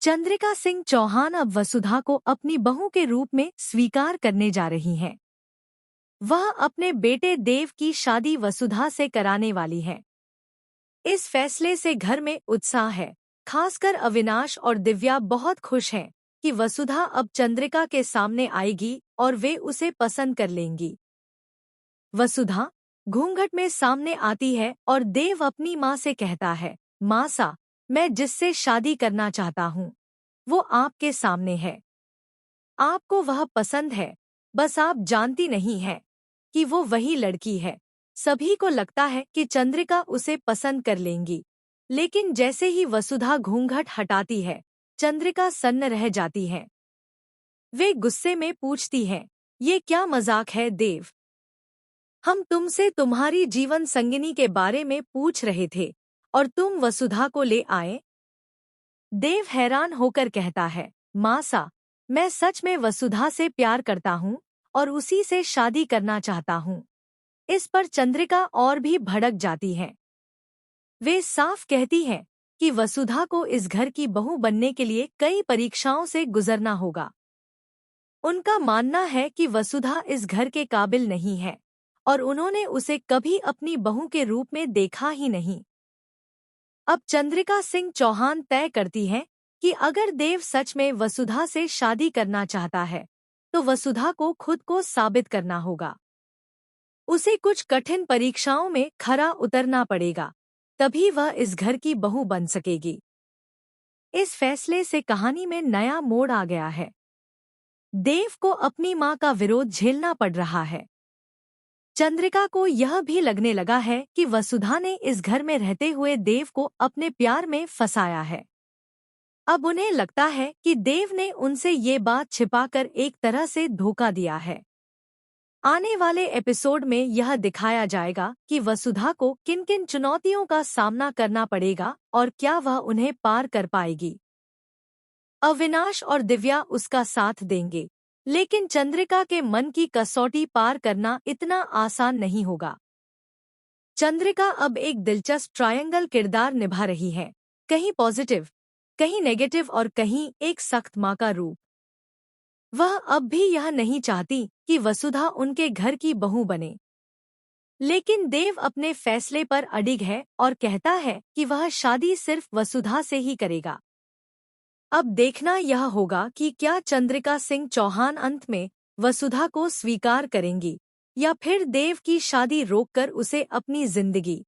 चंद्रिका सिंह चौहान अब वसुधा को अपनी बहू के रूप में स्वीकार करने जा रही हैं। वह अपने बेटे देव की शादी वसुधा से कराने वाली है। इस फैसले से घर में उत्साह है। खासकर अविनाश और दिव्या बहुत खुश हैं कि वसुधा अब चंद्रिका के सामने आएगी और वे उसे पसंद कर लेंगी। वसुधा घूंघट में सामने आती है और देव अपनी माँ से कहता है, माँ सा, मैं जिससे शादी करना चाहता हूँ वो आपके सामने है। आपको वह पसंद है, बस आप जानती नहीं है कि वो वही लड़की है। सभी को लगता है कि चंद्रिका उसे पसंद कर लेंगी, लेकिन जैसे ही वसुधा घूंघट हटाती है, चंद्रिका सन्न रह जाती है। वे गुस्से में पूछती हैं, ये क्या मजाक है देव? हम तुमसे तुम्हारी जीवन संगिनी के बारे में पूछ रहे थे और तुम वसुधा को ले आए। देव हैरान होकर कहता है, माँ सा, मैं सच में वसुधा से प्यार करता हूँ और उसी से शादी करना चाहता हूँ। इस पर चंद्रिका और भी भड़क जाती है। वे साफ कहती हैं कि वसुधा को इस घर की बहू बनने के लिए कई परीक्षाओं से गुजरना होगा। उनका मानना है कि वसुधा इस घर के काबिल नहीं है और उन्होंने उसे कभी अपनी बहू के रूप में देखा ही नहीं। अब चंद्रिका सिंह चौहान तय करती हैं कि अगर देव सच में वसुधा से शादी करना चाहता है तो वसुधा को खुद को साबित करना होगा। उसे कुछ कठिन परीक्षाओं में खरा उतरना पड़ेगा, तभी वह इस घर की बहू बन सकेगी। इस फैसले से कहानी में नया मोड़ आ गया है। देव को अपनी मां का विरोध झेलना पड़ रहा है। चंद्रिका को यह भी लगने लगा है कि वसुधा ने इस घर में रहते हुए देव को अपने प्यार में फंसाया है। अब उन्हें लगता है कि देव ने उनसे ये बात छिपाकर एक तरह से धोखा दिया है। आने वाले एपिसोड में यह दिखाया जाएगा कि वसुधा को किन-किन चुनौतियों का सामना करना पड़ेगा और क्या वह उन्हें पार कर पाएगी। अविनाश और दिव्या उसका साथ देंगे, लेकिन चंद्रिका के मन की कसौटी पार करना इतना आसान नहीं होगा। चंद्रिका अब एक दिलचस्प ट्रायंगल किरदार निभा रही है, कहीं पॉजिटिव, कहीं नेगेटिव और कहीं एक सख्त मां का रूप। वह अब भी यह नहीं चाहती कि वसुधा उनके घर की बहू बने, लेकिन देव अपने फैसले पर अडिग है और कहता है कि वह शादी सिर्फ वसुधा से ही करेगा। अब देखना यह होगा कि क्या चंद्रिका सिंह चौहान अंत में वसुधा को स्वीकार करेंगी या फिर देव की शादी रोककर उसे अपनी जिंदगी